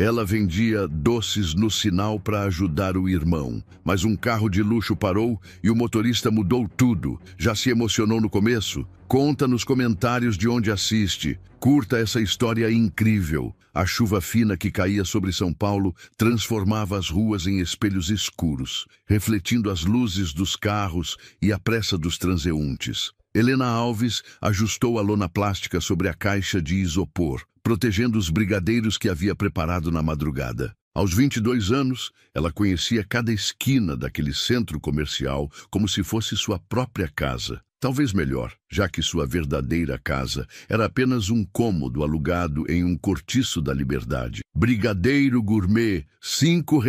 Ela vendia doces no sinal para ajudar o irmão, mas um carro de luxo parou e o motorista mudou tudo. Já se emocionou no começo? Conta nos comentários de onde assiste. Curta essa história incrível. A chuva fina que caía sobre São Paulo transformava as ruas em espelhos escuros, refletindo as luzes dos carros e a pressa dos transeuntes. Helena Alves ajustou a lona plástica sobre a caixa de isopor, protegendo os brigadeiros que havia preparado na madrugada. Aos 22 anos, ela conhecia cada esquina daquele centro comercial como se fosse sua própria casa. Talvez melhor, já que sua verdadeira casa era apenas um cômodo alugado em um cortiço da Liberdade. Brigadeiro gourmet, R$ 5,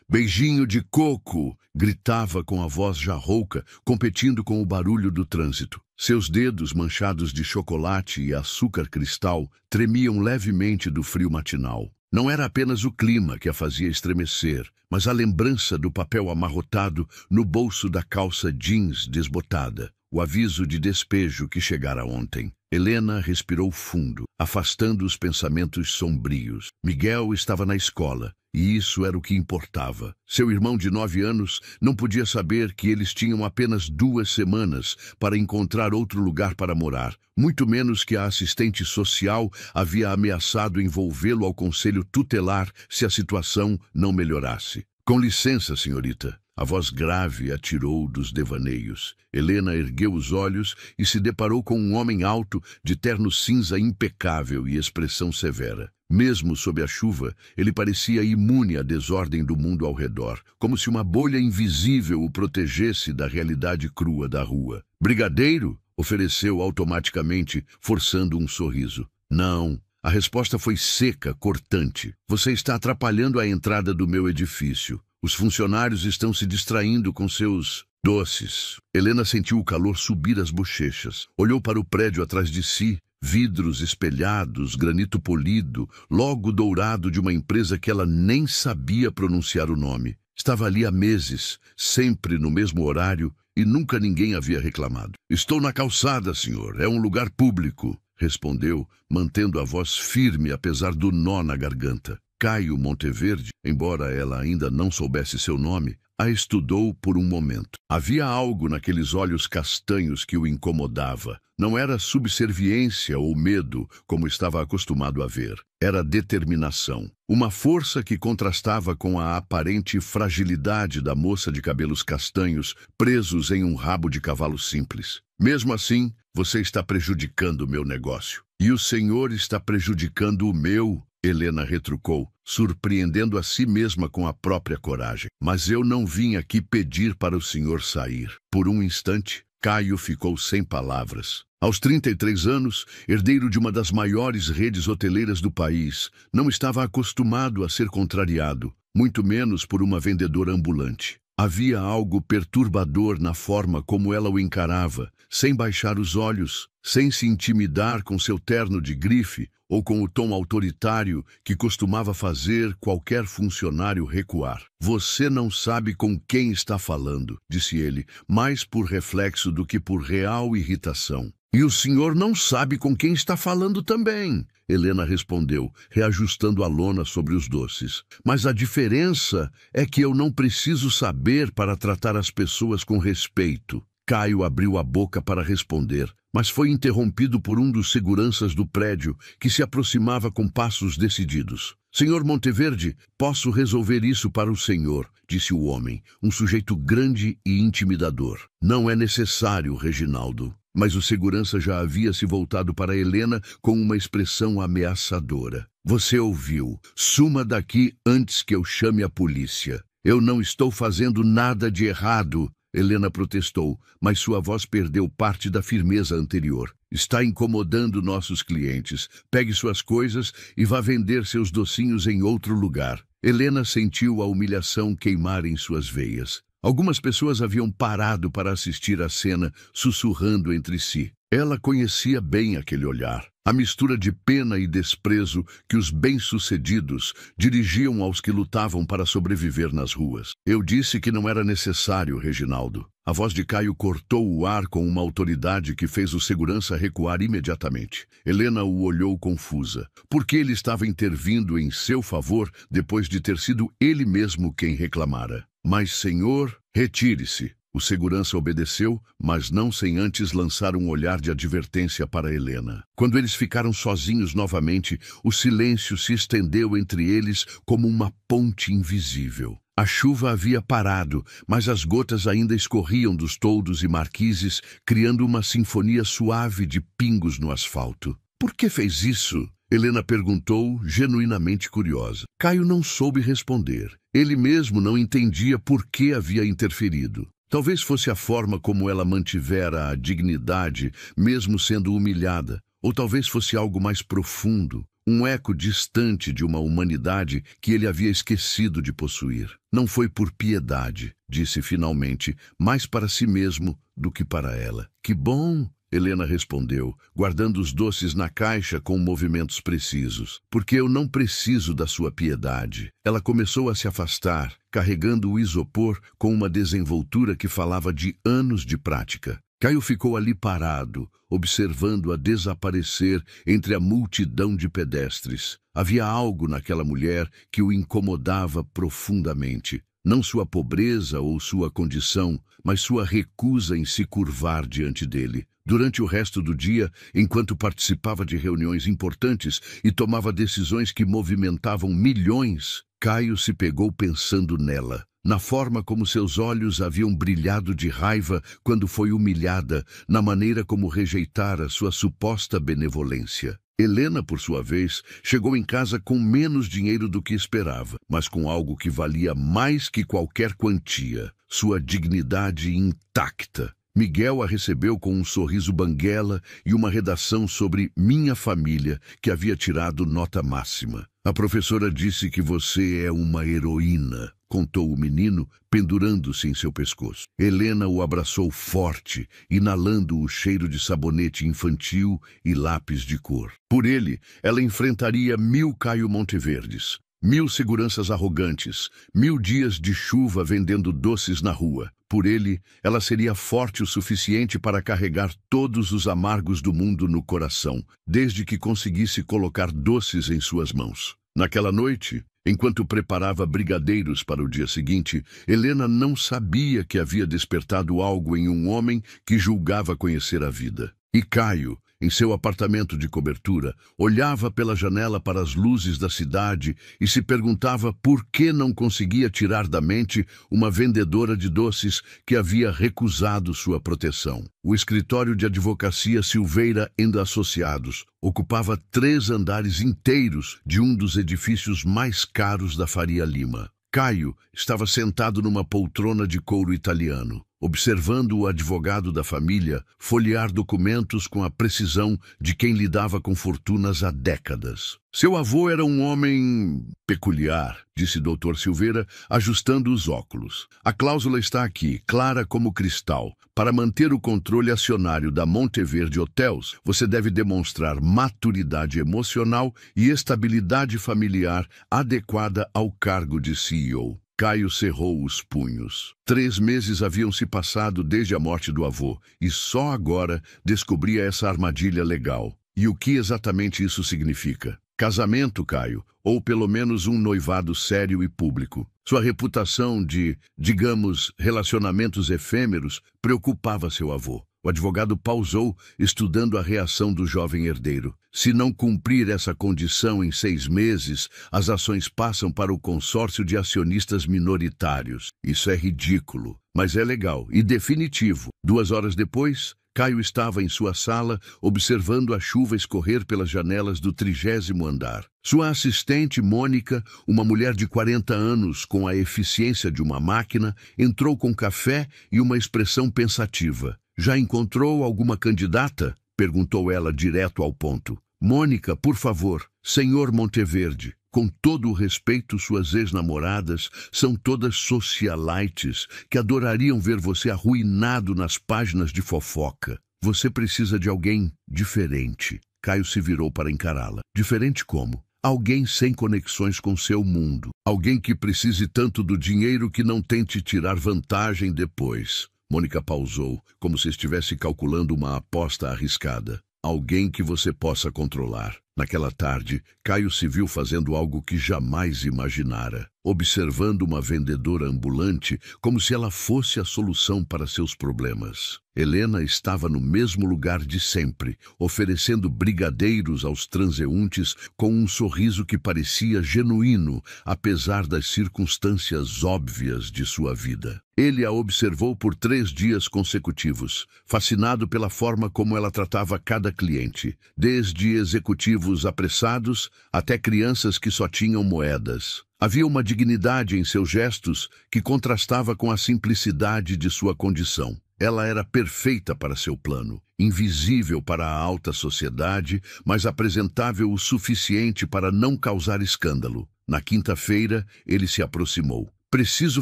beijinho de coco, gritava com a voz já rouca, competindo com o barulho do trânsito. Seus dedos, manchados de chocolate e açúcar cristal, tremiam levemente do frio matinal. Não era apenas o clima que a fazia estremecer, mas a lembrança do papel amarrotado no bolso da calça jeans desbotada. O aviso de despejo que chegara ontem. Helena respirou fundo, afastando os pensamentos sombrios. Miguel estava na escola, e isso era o que importava. Seu irmão de 9 anos não podia saber que eles tinham apenas 2 semanas para encontrar outro lugar para morar, muito menos que a assistente social havia ameaçado envolvê-lo ao conselho tutelar se a situação não melhorasse. Com licença, senhorita. A voz grave a tirou dos devaneios. Helena ergueu os olhos e se deparou com um homem alto, de terno cinza impecável e expressão severa. Mesmo sob a chuva, ele parecia imune à desordem do mundo ao redor, como se uma bolha invisível o protegesse da realidade crua da rua. Brigadeiro? Ofereceu automaticamente, forçando um sorriso. Não. A resposta foi seca, cortante. Você está atrapalhando a entrada do meu edifício. Os funcionários estão se distraindo com seus doces. Helena sentiu o calor subir as bochechas. Olhou para o prédio atrás de si, vidros espelhados, granito polido, logo dourado de uma empresa que ela nem sabia pronunciar o nome. Estava ali há meses, sempre no mesmo horário, e nunca ninguém havia reclamado. Estou na calçada, senhor. É um lugar público, respondeu, mantendo a voz firme apesar do nó na garganta. Caio Monteverde, embora ela ainda não soubesse seu nome, a estudou por um momento. Havia algo naqueles olhos castanhos que o incomodava. Não era subserviência ou medo, como estava acostumado a ver. Era determinação. Uma força que contrastava com a aparente fragilidade da moça de cabelos castanhos, presos em um rabo de cavalo simples. Mesmo assim, você está prejudicando o meu negócio. E o senhor está prejudicando o meu, Helena retrucou, surpreendendo a si mesma com a própria coragem. Mas eu não vim aqui pedir para o senhor sair. Por um instante, Caio ficou sem palavras. Aos 33 anos, herdeiro de uma das maiores redes hoteleiras do país, não estava acostumado a ser contrariado, muito menos por uma vendedora ambulante. Havia algo perturbador na forma como ela o encarava, sem baixar os olhos, sem se intimidar com seu terno de grife ou com o tom autoritário que costumava fazer qualquer funcionário recuar. Você não sabe com quem está falando, disse ele, mais por reflexo do que por real irritação. E o senhor não sabe com quem está falando também, Helena respondeu, reajustando a lona sobre os doces. Mas a diferença é que eu não preciso saber para tratar as pessoas com respeito. Caio abriu a boca para responder, mas foi interrompido por um dos seguranças do prédio, que se aproximava com passos decididos. Senhor Monteverde, posso resolver isso para o senhor, disse o homem, um sujeito grande e intimidador. Não é necessário, Reginaldo. Mas o segurança já havia se voltado para Helena com uma expressão ameaçadora. Você ouviu. Suma daqui antes que eu chame a polícia. Eu não estou fazendo nada de errado, Helena protestou, mas sua voz perdeu parte da firmeza anterior. Está incomodando nossos clientes. Pegue suas coisas e vá vender seus docinhos em outro lugar. Helena sentiu a humilhação queimar em suas veias. Algumas pessoas haviam parado para assistir à cena, sussurrando entre si. Ela conhecia bem aquele olhar. A mistura de pena e desprezo que os bem-sucedidos dirigiam aos que lutavam para sobreviver nas ruas. Eu disse que não era necessário, Reginaldo. A voz de Caio cortou o ar com uma autoridade que fez o segurança recuar imediatamente. Helena o olhou confusa. Por que ele estava intervindo em seu favor depois de ter sido ele mesmo quem reclamara? Mas, senhor, retire-se. O segurança obedeceu, mas não sem antes lançar um olhar de advertência para Helena. Quando eles ficaram sozinhos novamente, o silêncio se estendeu entre eles como uma ponte invisível. A chuva havia parado, mas as gotas ainda escorriam dos toldos e marquises, criando uma sinfonia suave de pingos no asfalto. Por que fez isso? Helena perguntou, genuinamente curiosa. Caio não soube responder. Ele mesmo não entendia por que havia interferido. Talvez fosse a forma como ela mantivera a dignidade, mesmo sendo humilhada. Ou talvez fosse algo mais profundo, um eco distante de uma humanidade que ele havia esquecido de possuir. Não foi por piedade, disse finalmente, mais para si mesmo do que para ela. Que bom! Helena respondeu, guardando os doces na caixa com movimentos precisos. Porque eu não preciso da sua piedade. Ela começou a se afastar, carregando o isopor com uma desenvoltura que falava de anos de prática. Caio ficou ali parado, observando-a desaparecer entre a multidão de pedestres. Havia algo naquela mulher que o incomodava profundamente. Não sua pobreza ou sua condição, mas sua recusa em se curvar diante dele. Durante o resto do dia, enquanto participava de reuniões importantes e tomava decisões que movimentavam milhões, Caio se pegou pensando nela, na forma como seus olhos haviam brilhado de raiva quando foi humilhada, na maneira como rejeitara sua suposta benevolência. Helena, por sua vez, chegou em casa com menos dinheiro do que esperava, mas com algo que valia mais que qualquer quantia, sua dignidade intacta. Miguel a recebeu com um sorriso banguela e uma redação sobre minha família, que havia tirado nota máxima. A professora disse que você é uma heroína, contou o menino, pendurando-se em seu pescoço. Helena o abraçou forte, inalando o cheiro de sabonete infantil e lápis de cor. Por ele, ela enfrentaria 1000 Caio Monteverdes. 1000 seguranças arrogantes, 1000 dias de chuva vendendo doces na rua. Por ele, ela seria forte o suficiente para carregar todos os amargos do mundo no coração, desde que conseguisse colocar doces em suas mãos. Naquela noite, enquanto preparava brigadeiros para o dia seguinte, Helena não sabia que havia despertado algo em um homem que julgava conhecer a vida. E Caio, em seu apartamento de cobertura, olhava pela janela para as luzes da cidade e se perguntava por que não conseguia tirar da mente uma vendedora de doces que havia recusado sua proteção. O escritório de advocacia Silveira & Associados ocupava 3 andares inteiros de um dos edifícios mais caros da Faria Lima. Caio estava sentado numa poltrona de couro italiano, observando o advogado da família folhear documentos com a precisão de quem lidava com fortunas há décadas. Seu avô era um homem peculiar, disse Dr. Silveira, ajustando os óculos. A cláusula está aqui, clara como cristal. Para manter o controle acionário da Monteverde Hotels, você deve demonstrar maturidade emocional e estabilidade familiar adequada ao cargo de CEO. Caio cerrou os punhos. 3 meses haviam se passado desde a morte do avô, e só agora descobria essa armadilha legal. E o que exatamente isso significa? Casamento, Caio, ou pelo menos um noivado sério e público. Sua reputação de, digamos, relacionamentos efêmeros preocupava seu avô. O advogado pausou, estudando a reação do jovem herdeiro. Se não cumprir essa condição em 6 meses, as ações passam para o consórcio de acionistas minoritários. Isso é ridículo, mas é legal e definitivo. 2 horas depois, Caio estava em sua sala, observando a chuva escorrer pelas janelas do 30º andar. Sua assistente, Mônica, uma mulher de 40 anos com a eficiência de uma máquina, entrou com café e uma expressão pensativa. Já encontrou alguma candidata? Perguntou ela direto ao ponto. Mônica, por favor, senhor Monteverde. Com todo o respeito, suas ex-namoradas são todas socialites que adorariam ver você arruinado nas páginas de fofoca. Você precisa de alguém diferente. Caio se virou para encará-la. Diferente como? Alguém sem conexões com seu mundo. Alguém que precise tanto do dinheiro que não tente tirar vantagem depois. Mônica pausou, como se estivesse calculando uma aposta arriscada. Alguém que você possa controlar. Naquela tarde, Caio se viu fazendo algo que jamais imaginara. Observando uma vendedora ambulante como se ela fosse a solução para seus problemas. Helena estava no mesmo lugar de sempre, oferecendo brigadeiros aos transeuntes com um sorriso que parecia genuíno, apesar das circunstâncias óbvias de sua vida. Ele a observou por 3 dias consecutivos, fascinado pela forma como ela tratava cada cliente, desde executivos apressados até crianças que só tinham moedas. Havia uma dignidade em seus gestos que contrastava com a simplicidade de sua condição. Ela era perfeita para seu plano, invisível para a alta sociedade, mas apresentável o suficiente para não causar escândalo. Na quinta-feira, ele se aproximou. "Preciso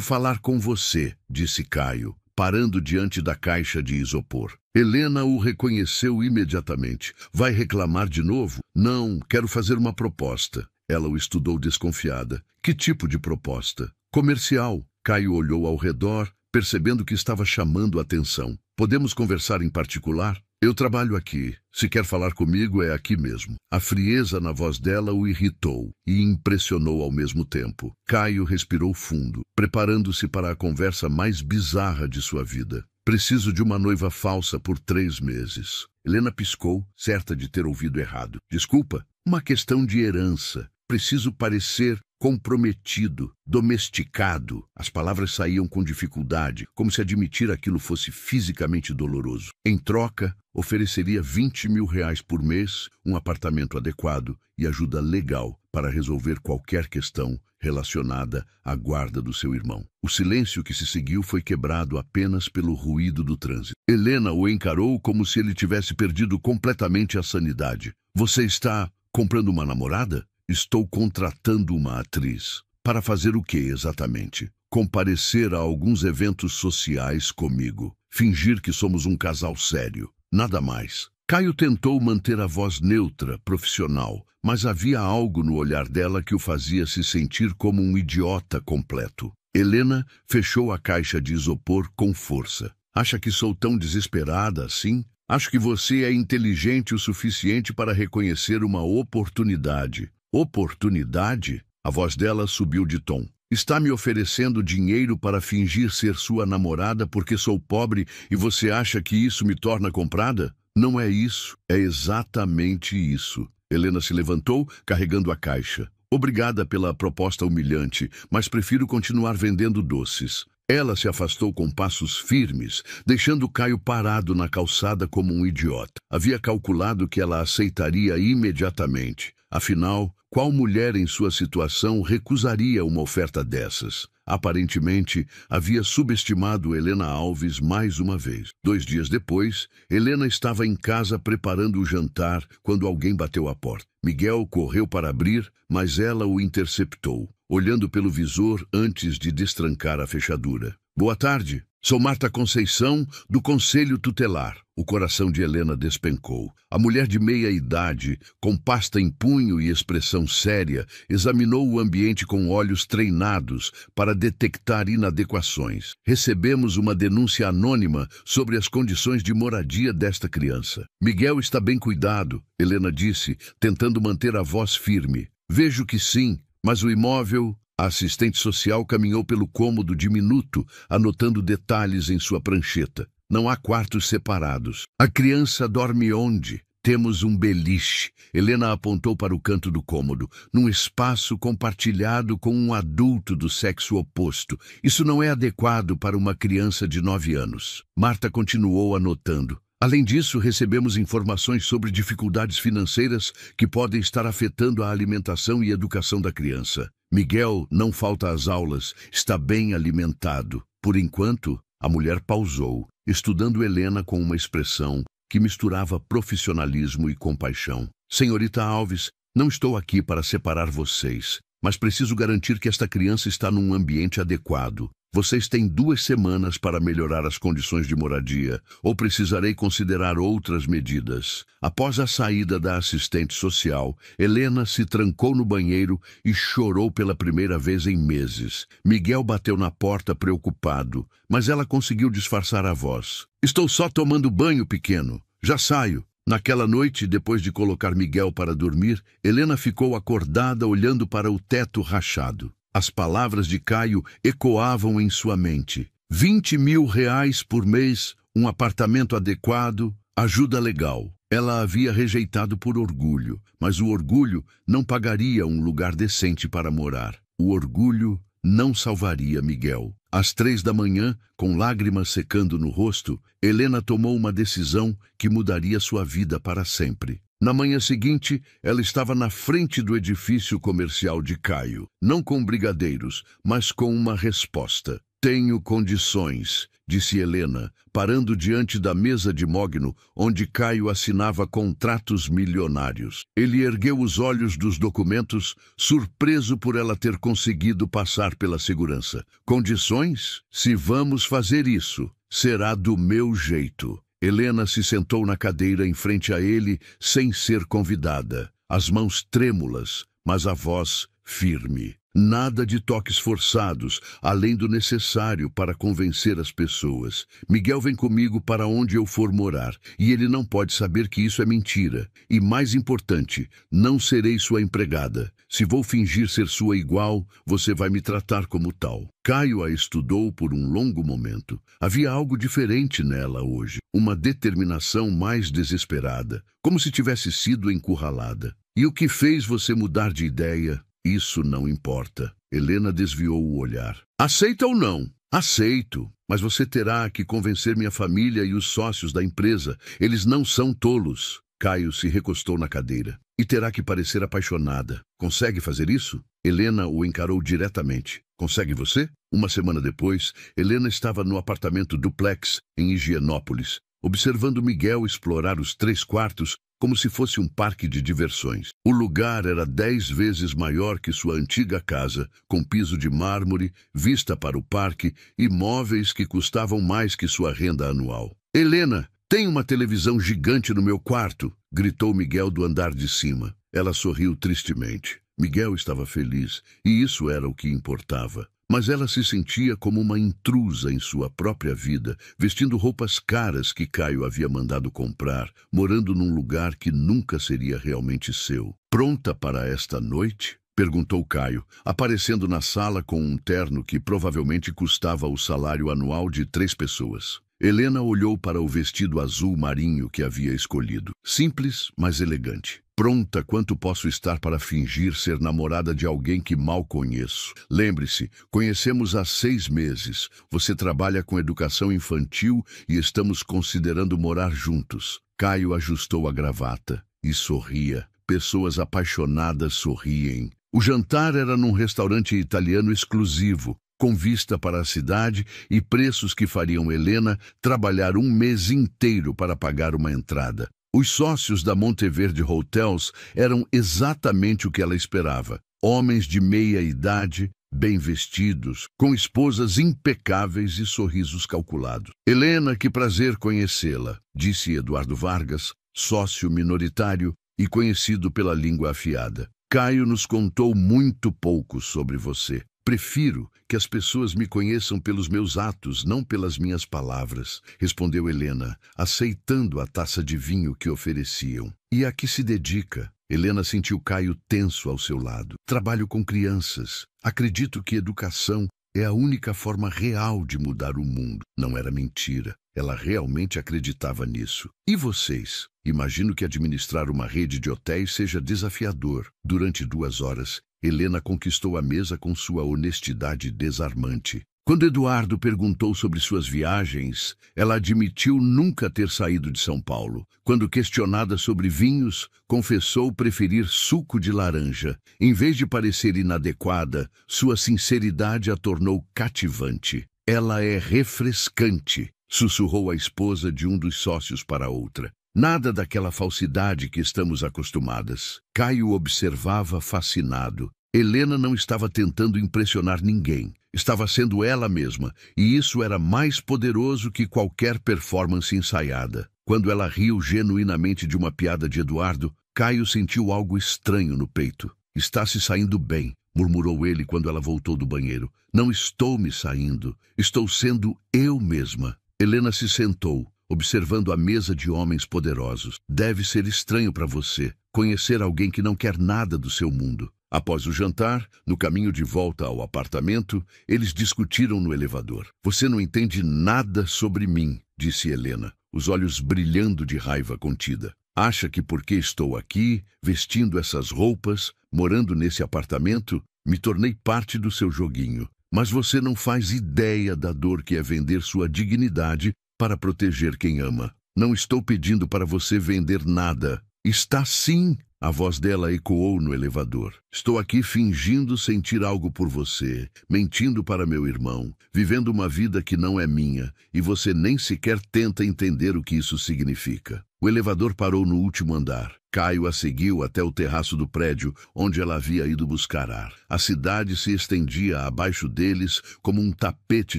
falar com você", disse Caio, parando diante da caixa de isopor. Helena o reconheceu imediatamente. "Vai reclamar de novo?" "Não, quero fazer uma proposta." Ela o estudou desconfiada. "Que tipo de proposta?" "Comercial." Caio olhou ao redor, percebendo que estava chamando a atenção. "Podemos conversar em particular?" "Eu trabalho aqui. Se quer falar comigo, é aqui mesmo." A frieza na voz dela o irritou e impressionou ao mesmo tempo. Caio respirou fundo, preparando-se para a conversa mais bizarra de sua vida. "Preciso de uma noiva falsa por 3 meses." Helena piscou, certa de ter ouvido errado. "Desculpa, uma questão de herança. Preciso parecer comprometido, domesticado." As palavras saíam com dificuldade, como se admitir aquilo fosse fisicamente doloroso. Em troca, ofereceria 20 mil reais por mês, um apartamento adequado e ajuda legal para resolver qualquer questão relacionada à guarda do seu irmão. O silêncio que se seguiu foi quebrado apenas pelo ruído do trânsito. Helena o encarou como se ele tivesse perdido completamente a sanidade. "Você está comprando uma namorada?" "Estou contratando uma atriz." "Para fazer o que exatamente?" "Comparecer a alguns eventos sociais comigo. Fingir que somos um casal sério. Nada mais." Caio tentou manter a voz neutra, profissional, mas havia algo no olhar dela que o fazia se sentir como um idiota completo. Helena fechou a caixa de isopor com força. "Acha que sou tão desesperada assim? Acho que você é inteligente o suficiente para reconhecer uma oportunidade." "Oportunidade?" A voz dela subiu de tom. "Está me oferecendo dinheiro para fingir ser sua namorada porque sou pobre e você acha que isso me torna comprada?" "Não é isso. É exatamente isso." Helena se levantou, carregando a caixa. "Obrigada pela proposta humilhante, mas prefiro continuar vendendo doces." Ela se afastou com passos firmes, deixando Caio parado na calçada como um idiota. Havia calculado que ela aceitaria imediatamente. Afinal, qual mulher em sua situação recusaria uma oferta dessas? Aparentemente, havia subestimado Helena Alves mais uma vez. 2 dias depois, Helena estava em casa preparando o jantar quando alguém bateu à porta. Miguel correu para abrir, mas ela o interceptou, olhando pelo visor antes de destrancar a fechadura. "Boa tarde. Sou Marta Conceição, do Conselho Tutelar." O coração de Helena despencou. A mulher de meia idade, com pasta em punho e expressão séria, examinou o ambiente com olhos treinados para detectar inadequações. "Recebemos uma denúncia anônima sobre as condições de moradia desta criança." "Miguel está bem cuidado", Helena disse, tentando manter a voz firme. "Vejo que sim, mas o imóvel..." A assistente social caminhou pelo cômodo diminuto, anotando detalhes em sua prancheta. "Não há quartos separados." "A criança dorme onde?" "Temos um beliche." Helena apontou para o canto do cômodo, num espaço compartilhado com um adulto do sexo oposto. "Isso não é adequado para uma criança de 9 anos." Marta continuou anotando. "Além disso, recebemos informações sobre dificuldades financeiras que podem estar afetando a alimentação e educação da criança." "Miguel não falta às aulas, está bem alimentado." Por enquanto, a mulher pausou, estudando Helena com uma expressão que misturava profissionalismo e compaixão. "Senhorita Alves, não estou aqui para separar vocês, mas preciso garantir que esta criança está num ambiente adequado. Vocês têm 2 semanas para melhorar as condições de moradia, ou precisarei considerar outras medidas. Após a saída da assistente social, Helena se trancou no banheiro e chorou pela primeira vez em meses. Miguel bateu na porta preocupado, mas ela conseguiu disfarçar a voz. Estou só tomando banho, pequeno. Já saio. Naquela noite, depois de colocar Miguel para dormir, Helena ficou acordada olhando para o teto rachado. As palavras de Caio ecoavam em sua mente. 20 mil reais por mês, um apartamento adequado, ajuda legal. Ela havia rejeitado por orgulho, mas o orgulho não pagaria um lugar decente para morar. O orgulho não salvaria Miguel. Às 3 da manhã, com lágrimas secando no rosto, Helena tomou uma decisão que mudaria sua vida para sempre. Na manhã seguinte, ela estava na frente do edifício comercial de Caio, não com brigadeiros, mas com uma resposta. Tenho condições, disse Helena, parando diante da mesa de mogno, onde Caio assinava contratos milionários. Ele ergueu os olhos dos documentos, surpreso por ela ter conseguido passar pela segurança. Condições? Se vamos fazer isso, será do meu jeito. Helena se sentou na cadeira em frente a ele, sem ser convidada. As mãos trêmulas, mas a voz firme. Nada de toques forçados, além do necessário para convencer as pessoas. Miguel vem comigo para onde eu for morar, e ele não pode saber que isso é mentira. E mais importante, não serei sua empregada. Se vou fingir ser sua igual, você vai me tratar como tal. Caio a estudou por um longo momento. Havia algo diferente nela hoje, uma determinação mais desesperada, como se tivesse sido encurralada. E o que fez você mudar de ideia? Isso não importa. Helena desviou o olhar. Aceita ou não? Aceito, mas você terá que convencer minha família e os sócios da empresa. Eles não são tolos. Caio se recostou na cadeira. E terá que parecer apaixonada. Consegue fazer isso? Helena o encarou diretamente. Consegue você? Uma semana depois, Helena estava no apartamento duplex em Higienópolis, observando Miguel explorar os 3 quartos como se fosse um parque de diversões. O lugar era 10 vezes maior que sua antiga casa, com piso de mármore, vista para o parque e móveis que custavam mais que sua renda anual. Helena, tem uma televisão gigante no meu quarto, gritou Miguel do andar de cima. Ela sorriu tristemente. Miguel estava feliz, e isso era o que importava. Mas ela se sentia como uma intrusa em sua própria vida, vestindo roupas caras que Caio havia mandado comprar, morando num lugar que nunca seria realmente seu. Pronta para esta noite? Perguntou Caio, aparecendo na sala com um terno que provavelmente custava o salário anual de 3 pessoas. Helena olhou para o vestido azul marinho que havia escolhido. Simples, mas elegante. Pronta quanto posso estar para fingir ser namorada de alguém que mal conheço. Lembre-se, conhecemos há 6 meses. Você trabalha com educação infantil e estamos considerando morar juntos. Caio ajustou a gravata e sorria. Pessoas apaixonadas sorriem. O jantar era num restaurante italiano exclusivo, com vista para a cidade e preços que fariam Helena trabalhar um mês inteiro para pagar uma entrada. Os sócios da Monteverde Hotels eram exatamente o que ela esperava. Homens de meia idade, bem vestidos, com esposas impecáveis e sorrisos calculados. Helena, que prazer conhecê-la, disse Eduardo Vargas, sócio minoritário e conhecido pela língua afiada. Caio nos contou muito pouco sobre você. Prefiro que as pessoas me conheçam pelos meus atos, não pelas minhas palavras, respondeu Helena, aceitando a taça de vinho que ofereciam. E a que se dedica? Helena sentiu Caio tenso ao seu lado. Trabalho com crianças. Acredito que educação é a única forma real de mudar o mundo. Não era mentira. Ela realmente acreditava nisso. E vocês? Imagino que administrar uma rede de hotéis seja desafiador. Durante 2 horas, Helena conquistou a mesa com sua honestidade desarmante. Quando Eduardo perguntou sobre suas viagens, ela admitiu nunca ter saído de São Paulo. Quando questionada sobre vinhos, confessou preferir suco de laranja. Em vez de parecer inadequada, sua sinceridade a tornou cativante. Ela é refrescante, sussurrou a esposa de um dos sócios para outra. Nada daquela falsidade que estamos acostumadas. Caio observava fascinado. Helena não estava tentando impressionar ninguém. Estava sendo ela mesma, e isso era mais poderoso que qualquer performance ensaiada. Quando ela riu genuinamente de uma piada de Eduardo, Caio sentiu algo estranho no peito. Está se saindo bem, murmurou ele quando ela voltou do banheiro. Não estou me saindo, estou sendo eu mesma. Helena se sentou, observando a mesa de homens poderosos. Deve ser estranho para você conhecer alguém que não quer nada do seu mundo. Após o jantar, no caminho de volta ao apartamento, eles discutiram no elevador. Você não entende nada sobre mim, disse Helena, os olhos brilhando de raiva contida. Acha que porque estou aqui, vestindo essas roupas, morando nesse apartamento, me tornei parte do seu joguinho. Mas você não faz ideia da dor que é vender sua dignidade para proteger quem ama. Não estou pedindo para você vender nada. Está sim! A voz dela ecoou no elevador. Estou aqui fingindo sentir algo por você, mentindo para meu irmão, vivendo uma vida que não é minha, e você nem sequer tenta entender o que isso significa. O elevador parou no último andar. Caio a seguiu até o terraço do prédio, onde ela havia ido buscar ar. A cidade se estendia abaixo deles como um tapete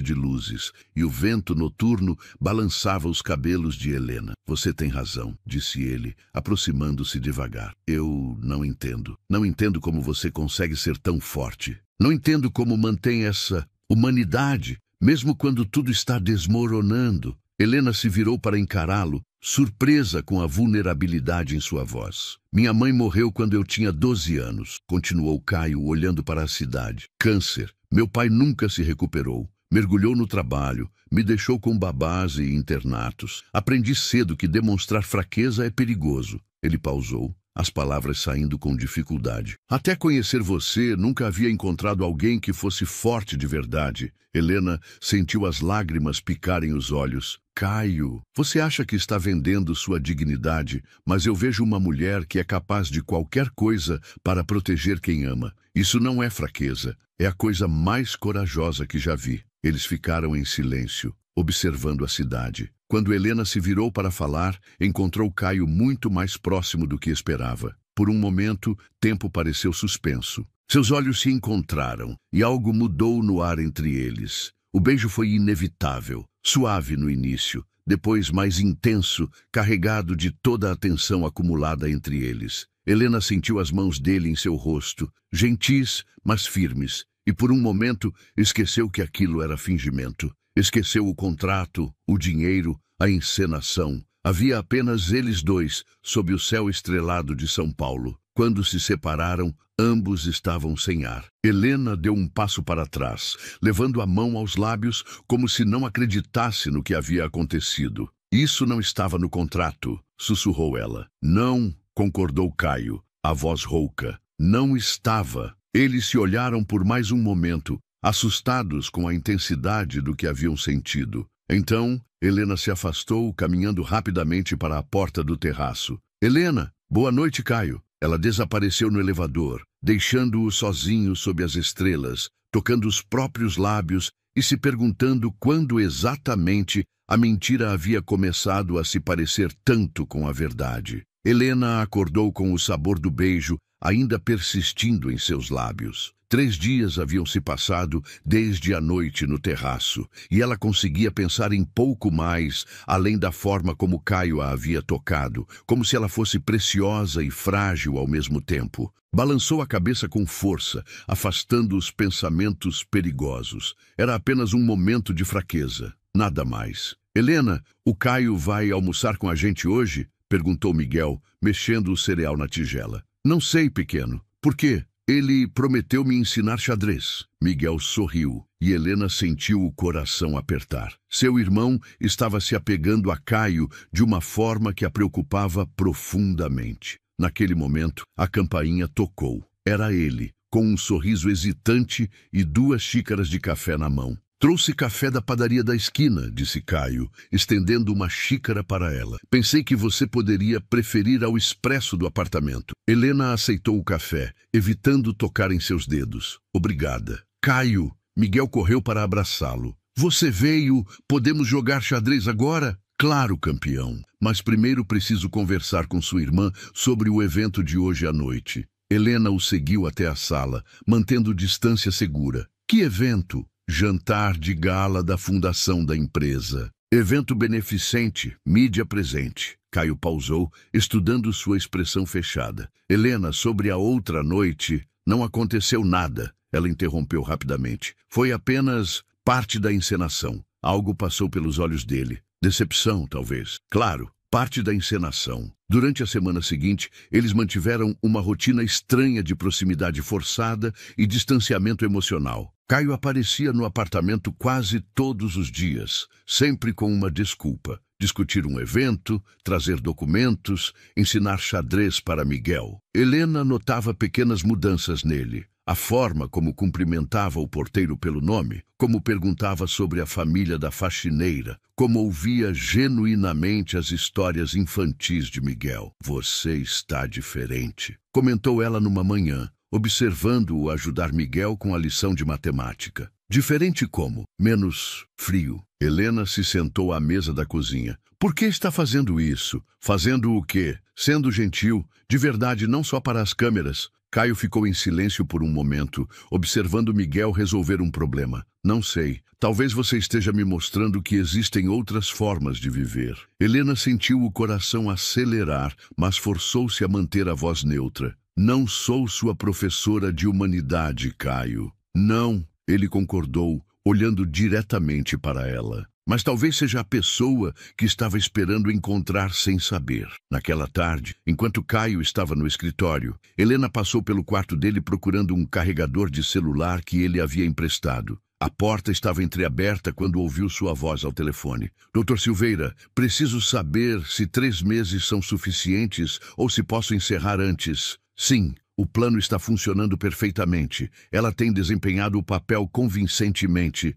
de luzes, e o vento noturno balançava os cabelos de Helena. Você tem razão, disse ele, aproximando-se devagar. Eu não entendo. Não entendo como você consegue ser tão forte. Não entendo como mantém essa humanidade, mesmo quando tudo está desmoronando. Helena se virou para encará-lo, surpresa com a vulnerabilidade em sua voz. Minha mãe morreu quando eu tinha 12 anos, continuou Caio, olhando para a cidade. Câncer. Meu pai nunca se recuperou. Mergulhou no trabalho, me deixou com babás e internatos. Aprendi cedo que demonstrar fraqueza é perigoso. Ele pausou, as palavras saindo com dificuldade. Até conhecer você, nunca havia encontrado alguém que fosse forte de verdade. Helena sentiu as lágrimas picarem os olhos. Caio, você acha que está vendendo sua dignidade, mas eu vejo uma mulher que é capaz de qualquer coisa para proteger quem ama. Isso não é fraqueza, é a coisa mais corajosa que já vi. Eles ficaram em silêncio, observando a cidade. Quando Helena se virou para falar, encontrou Caio muito mais próximo do que esperava. Por um momento, tempo pareceu suspenso. Seus olhos se encontraram, e algo mudou no ar entre eles. O beijo foi inevitável, suave no início, depois mais intenso, carregado de toda a atenção acumulada entre eles. Helena sentiu as mãos dele em seu rosto, gentis, mas firmes, e por um momento esqueceu que aquilo era fingimento. Esqueceu o contrato, o dinheiro, a encenação. Havia apenas eles dois, sob o céu estrelado de São Paulo. Quando se separaram, ambos estavam sem ar. Helena deu um passo para trás, levando a mão aos lábios como se não acreditasse no que havia acontecido. Isso não estava no contrato, sussurrou ela. Não, concordou Caio, a voz rouca. Não estava. Eles se olharam por mais um momento, assustados com a intensidade do que haviam sentido. Então, Helena se afastou, caminhando rapidamente para a porta do terraço. Helena, boa noite, Caio. Ela desapareceu no elevador, deixando-o sozinho sob as estrelas, tocando os próprios lábios e se perguntando quando exatamente a mentira havia começado a se parecer tanto com a verdade. Helena acordou com o sabor do beijo ainda persistindo em seus lábios. 3 dias haviam se passado desde a noite no terraço, e ela conseguia pensar em pouco mais, além da forma como Caio a havia tocado, como se ela fosse preciosa e frágil ao mesmo tempo. Balançou a cabeça com força, afastando os pensamentos perigosos. Era apenas um momento de fraqueza, nada mais. Helena, o Caio vai almoçar com a gente hoje? Perguntou Miguel, mexendo o cereal na tigela. Não sei, pequeno. Por quê? Ele prometeu me ensinar xadrez. Miguel sorriu e Helena sentiu o coração apertar. Seu irmão estava se apegando a Caio de uma forma que a preocupava profundamente. Naquele momento, a campainha tocou. Era ele, com um sorriso hesitante e 2 xícaras de café na mão. Trouxe café da padaria da esquina, disse Caio, estendendo uma xícara para ela. Pensei que você poderia preferir ao expresso do apartamento. Helena aceitou o café, evitando tocar em seus dedos. Obrigada. Caio, Miguel correu para abraçá-lo. Você veio? Podemos jogar xadrez agora? Claro, campeão. Mas primeiro preciso conversar com sua irmã sobre o evento de hoje à noite. Helena o seguiu até a sala, mantendo distância segura. Que evento? Jantar de gala da fundação da empresa. Evento beneficente, mídia presente. Caio pausou, estudando sua expressão fechada. Helena, sobre a outra noite, não aconteceu nada. Ela interrompeu rapidamente. Foi apenas parte da encenação. Algo passou pelos olhos dele. Decepção, talvez. Claro, parte da encenação. Durante a semana seguinte, eles mantiveram uma rotina estranha de proximidade forçada e distanciamento emocional. Caio aparecia no apartamento quase todos os dias, sempre com uma desculpa. Discutir um evento, trazer documentos, ensinar xadrez para Miguel. Helena notava pequenas mudanças nele. A forma como cumprimentava o porteiro pelo nome, como perguntava sobre a família da faxineira, como ouvia genuinamente as histórias infantis de Miguel. Você está diferente, comentou ela numa manhã, observando-o ajudar Miguel com a lição de matemática. Diferente como? Menos frio. Helena se sentou à mesa da cozinha. Por que está fazendo isso? Fazendo o quê? Sendo gentil, de verdade, não só para as câmeras. Caio ficou em silêncio por um momento, observando Miguel resolver um problema. Não sei. Talvez você esteja me mostrando que existem outras formas de viver. Helena sentiu o coração acelerar, mas forçou-se a manter a voz neutra. Não sou sua professora de humanidade, Caio. Não, ele concordou, olhando diretamente para ela. Mas talvez seja a pessoa que estava esperando encontrar sem saber. Naquela tarde, enquanto Caio estava no escritório, Helena passou pelo quarto dele procurando um carregador de celular que ele havia emprestado. A porta estava entreaberta quando ouviu sua voz ao telefone. Dr. Silveira, preciso saber se 3 meses são suficientes ou se posso encerrar antes. Sim, o plano está funcionando perfeitamente. Ela tem desempenhado o papel convincentemente.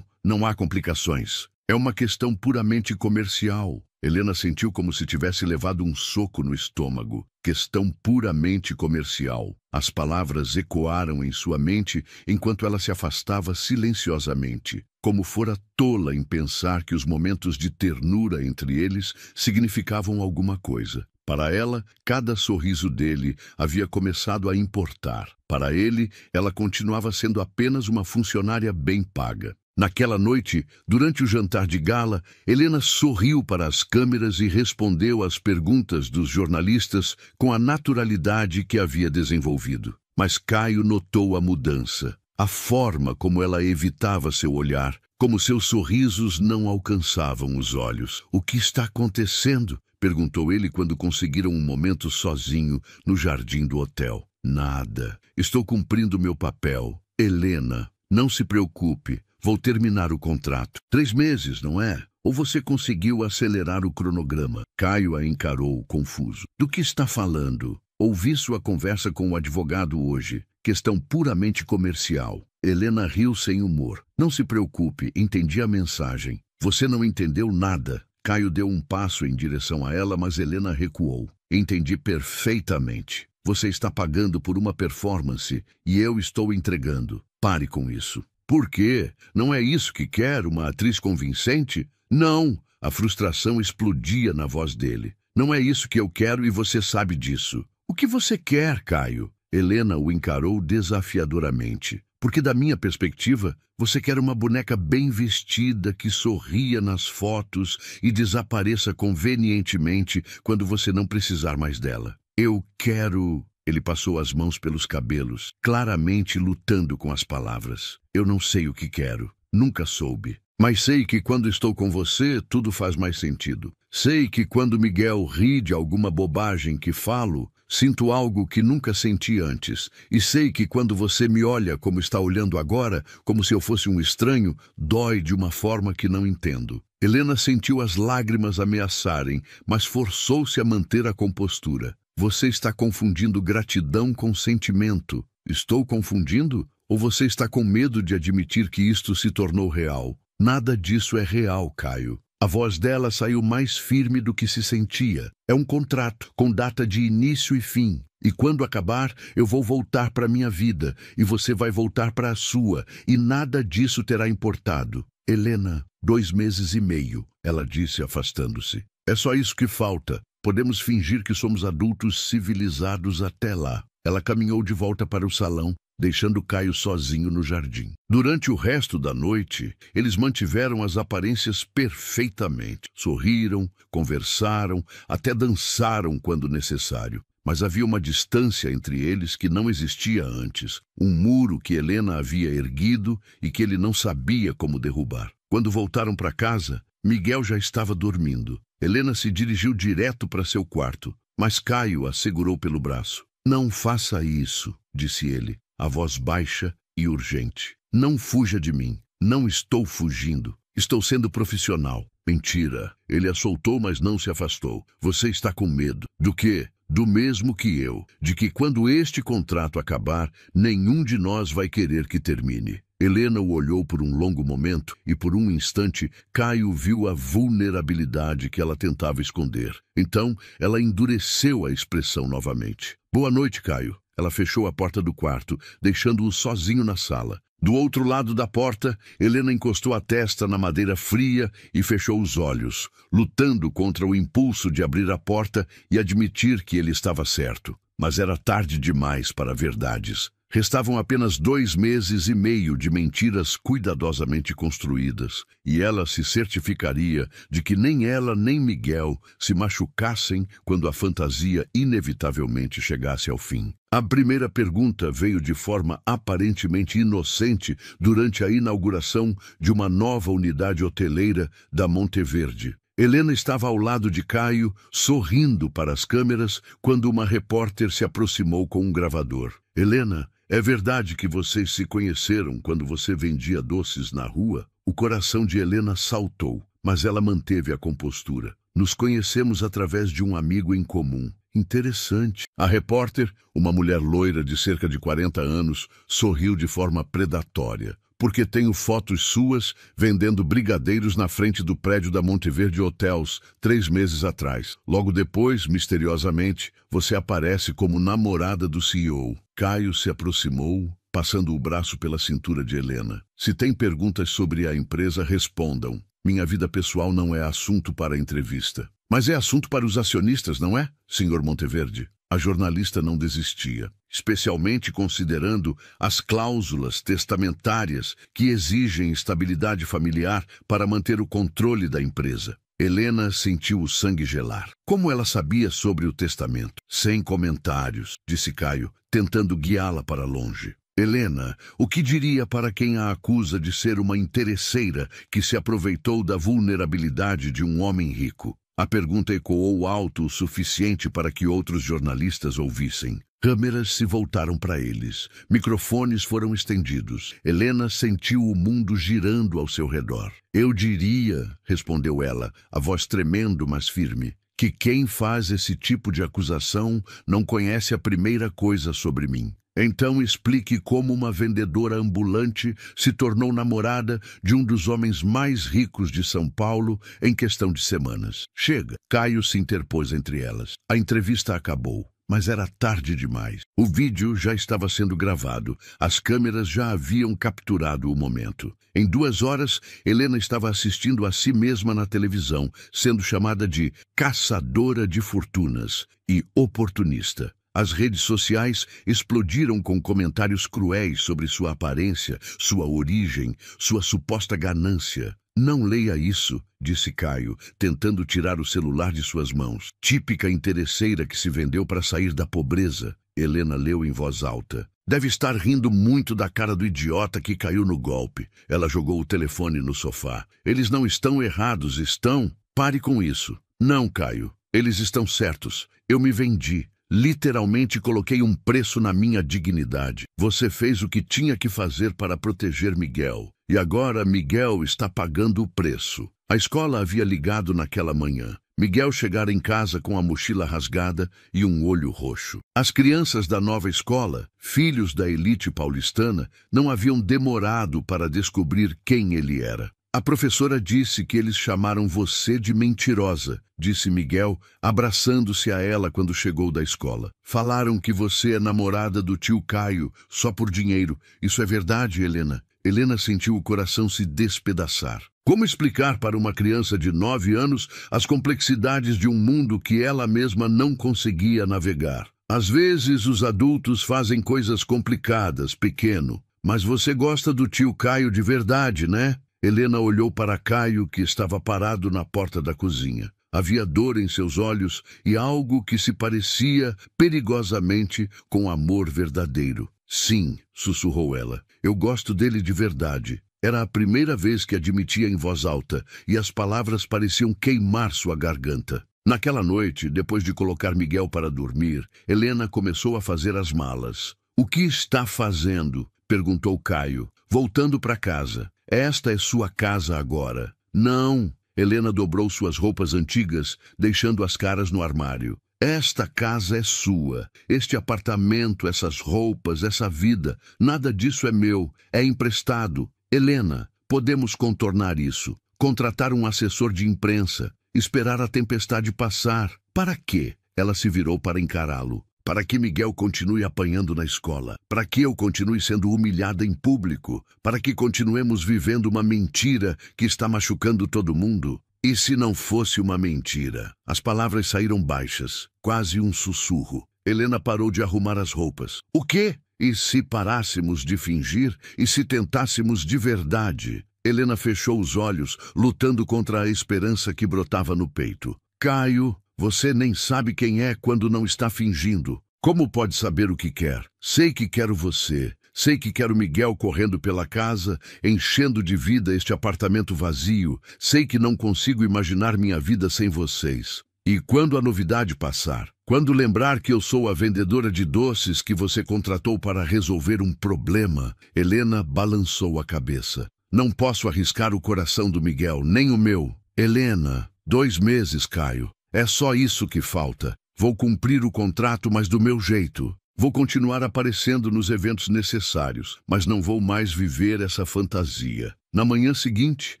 Não há complicações. É uma questão puramente comercial. Helena sentiu como se tivesse levado um soco no estômago. Questão puramente comercial. As palavras ecoaram em sua mente enquanto ela se afastava silenciosamente. Como fora tola em pensar que os momentos de ternura entre eles significavam alguma coisa. Para ela, cada sorriso dele havia começado a importar. Para ele, ela continuava sendo apenas uma funcionária bem paga. Naquela noite, durante o jantar de gala, Helena sorriu para as câmeras e respondeu às perguntas dos jornalistas com a naturalidade que havia desenvolvido. Mas Caio notou a mudança, a forma como ela evitava seu olhar, como seus sorrisos não alcançavam os olhos. O que está acontecendo? Perguntou ele quando conseguiram um momento sozinho no jardim do hotel. Nada. Estou cumprindo meu papel. Helena, não se preocupe. Vou terminar o contrato. 3 meses, não é? Ou você conseguiu acelerar o cronograma? Caio a encarou, confuso. Do que está falando? Ouvi sua conversa com o advogado hoje. Questão puramente comercial. Helena riu sem humor. Não se preocupe, entendi a mensagem. Você não entendeu nada. Caio deu um passo em direção a ela, mas Helena recuou. Entendi perfeitamente. Você está pagando por uma performance e eu estou entregando. Pare com isso. Por quê? Não é isso que quer, uma atriz convincente? Não! A frustração explodia na voz dele. Não é isso que eu quero e você sabe disso. O que você quer, Caio? Helena o encarou desafiadoramente. Porque da minha perspectiva, você quer uma boneca bem vestida que sorria nas fotos e desapareça convenientemente quando você não precisar mais dela. Eu quero... Ele passou as mãos pelos cabelos, claramente lutando com as palavras. Eu não sei o que quero. Nunca soube. Mas sei que quando estou com você, tudo faz mais sentido. Sei que quando Miguel ri de alguma bobagem que falo, sinto algo que nunca senti antes. E sei que quando você me olha como está olhando agora, como se eu fosse um estranho, dói de uma forma que não entendo. Helena sentiu as lágrimas ameaçarem, mas forçou-se a manter a compostura. Você está confundindo gratidão com sentimento. Estou confundindo? Ou você está com medo de admitir que isto se tornou real? Nada disso é real, Caio. A voz dela saiu mais firme do que se sentia. É um contrato, com data de início e fim. E quando acabar, eu vou voltar para minha vida, e você vai voltar para a sua, e nada disso terá importado. Helena, 2 meses e meio, ela disse afastando-se. É só isso que falta. Podemos fingir que somos adultos civilizados até lá. Ela caminhou de volta para o salão, deixando Caio sozinho no jardim. Durante o resto da noite, eles mantiveram as aparências perfeitamente. Sorriram, conversaram, até dançaram quando necessário. Mas havia uma distância entre eles que não existia antes. Um muro que Helena havia erguido e que ele não sabia como derrubar. Quando voltaram para casa, Miguel já estava dormindo. Helena se dirigiu direto para seu quarto, mas Caio a segurou pelo braço. "Não faça isso", disse ele, a voz baixa e urgente. "Não fuja de mim. Não estou fugindo. Estou sendo profissional." "Mentira." Ele a soltou, mas não se afastou. "Você está com medo." "Do quê?" "Do mesmo que eu. De que quando este contrato acabar, nenhum de nós vai querer que termine." Helena o olhou por um longo momento e, por um instante, Caio viu a vulnerabilidade que ela tentava esconder. Então, ela endureceu a expressão novamente. "Boa noite, Caio." Ela fechou a porta do quarto, deixando-o sozinho na sala. Do outro lado da porta, Helena encostou a testa na madeira fria e fechou os olhos, lutando contra o impulso de abrir a porta e admitir que ele estava certo. Mas era tarde demais para verdades. Restavam apenas 2 meses e meio de mentiras cuidadosamente construídas, e ela se certificaria de que nem ela nem Miguel se machucassem quando a fantasia inevitavelmente chegasse ao fim. A primeira pergunta veio de forma aparentemente inocente durante a inauguração de uma nova unidade hoteleira da Monteverde. Helena estava ao lado de Caio, sorrindo para as câmeras, quando uma repórter se aproximou com um gravador. "Helena, é verdade que vocês se conheceram quando você vendia doces na rua?" O coração de Helena saltou, mas ela manteve a compostura. "Nos conhecemos através de um amigo em comum." "Interessante." A repórter, uma mulher loira de cerca de 40 anos, sorriu de forma predatória. "Porque tenho fotos suas vendendo brigadeiros na frente do prédio da Monteverde Hotels 3 meses atrás. Logo depois, misteriosamente, você aparece como namorada do CEO." Caio se aproximou, passando o braço pela cintura de Helena. "Se tem perguntas sobre a empresa, respondam. Minha vida pessoal não é assunto para a entrevista." "Mas é assunto para os acionistas, não é, Sr. Monteverde?" A jornalista não desistia, especialmente considerando as cláusulas testamentárias que exigem estabilidade familiar para manter o controle da empresa. Helena sentiu o sangue gelar. Como ela sabia sobre o testamento? "Sem comentários", disse Caio, tentando guiá-la para longe. "Helena, o que diria para quem a acusa de ser uma interesseira que se aproveitou da vulnerabilidade de um homem rico?" A pergunta ecoou alto o suficiente para que outros jornalistas ouvissem. Câmeras se voltaram para eles. Microfones foram estendidos. Helena sentiu o mundo girando ao seu redor. "Eu diria", respondeu ela, a voz tremendo, mas firme, "que quem faz esse tipo de acusação não conhece a primeira coisa sobre mim. Então explique como uma vendedora ambulante se tornou namorada de um dos homens mais ricos de São Paulo em questão de semanas." "Chega." Caio se interpôs entre elas. A entrevista acabou, mas era tarde demais. O vídeo já estava sendo gravado. As câmeras já haviam capturado o momento. Em 2 horas, Helena estava assistindo a si mesma na televisão, sendo chamada de caçadora de fortunas e oportunista. As redes sociais explodiram com comentários cruéis sobre sua aparência, sua origem, sua suposta ganância. "Não leia isso", disse Caio, tentando tirar o celular de suas mãos. "Típica interesseira que se vendeu para sair da pobreza." Helena leu em voz alta. "Deve estar rindo muito da cara do idiota que caiu no golpe." Ela jogou o telefone no sofá. "Eles não estão errados, estão? Pare com isso." "Não, Caio. Eles estão certos. Eu me vendi. Literalmente coloquei um preço na minha dignidade. Você fez o que tinha que fazer para proteger Miguel. E agora Miguel está pagando o preço." A escola havia ligado naquela manhã. Miguel chegara em casa com a mochila rasgada e um olho roxo. As crianças da nova escola, filhos da elite paulistana, não haviam demorado para descobrir quem ele era. "A professora disse que eles chamaram você de mentirosa", disse Miguel, abraçando-se a ela quando chegou da escola. "Falaram que você é namorada do tio Caio, só por dinheiro. Isso é verdade, Helena?" Helena sentiu o coração se despedaçar. Como explicar para uma criança de 9 anos as complexidades de um mundo que ela mesma não conseguia navegar? Às vezes os adultos fazem coisas complicadas, pequeno. Mas você gosta do tio Caio de verdade, né? Helena olhou para Caio, que estava parado na porta da cozinha. Havia dor em seus olhos e algo que se parecia perigosamente com amor verdadeiro. Sim, sussurrou ela. Eu gosto dele de verdade. Era a primeira vez que admitia em voz alta, e as palavras pareciam queimar sua garganta. Naquela noite, depois de colocar Miguel para dormir, Helena começou a fazer as malas. O que está fazendo? Perguntou Caio, voltando para casa. Esta é sua casa agora. Não. Helena dobrou suas roupas antigas, deixando as caras no armário. Esta casa é sua. Este apartamento, essas roupas, essa vida, nada disso é meu. É emprestado. Helena, podemos contornar isso. Contratar um assessor de imprensa. Esperar a tempestade passar. Para quê? Ela se virou para encará-lo. Para que Miguel continue apanhando na escola. Para que eu continue sendo humilhada em público. Para que continuemos vivendo uma mentira que está machucando todo mundo. E se não fosse uma mentira? As palavras saíram baixas, quase um sussurro. Helena parou de arrumar as roupas. O quê? E se parássemos de fingir? E se tentássemos de verdade? Helena fechou os olhos, lutando contra a esperança que brotava no peito. Caio, você nem sabe quem é quando não está fingindo. Como pode saber o que quer? Sei que quero você. Sei que quero Miguel correndo pela casa, enchendo de vida este apartamento vazio. Sei que não consigo imaginar minha vida sem vocês. E quando a novidade passar, quando lembrar que eu sou a vendedora de doces que você contratou para resolver um problema, Helena balançou a cabeça. Não posso arriscar o coração do Miguel, nem o meu. Helena, 2 meses, Caio. É só isso que falta. Vou cumprir o contrato, mas do meu jeito. Vou continuar aparecendo nos eventos necessários, mas não vou mais viver essa fantasia. Na manhã seguinte,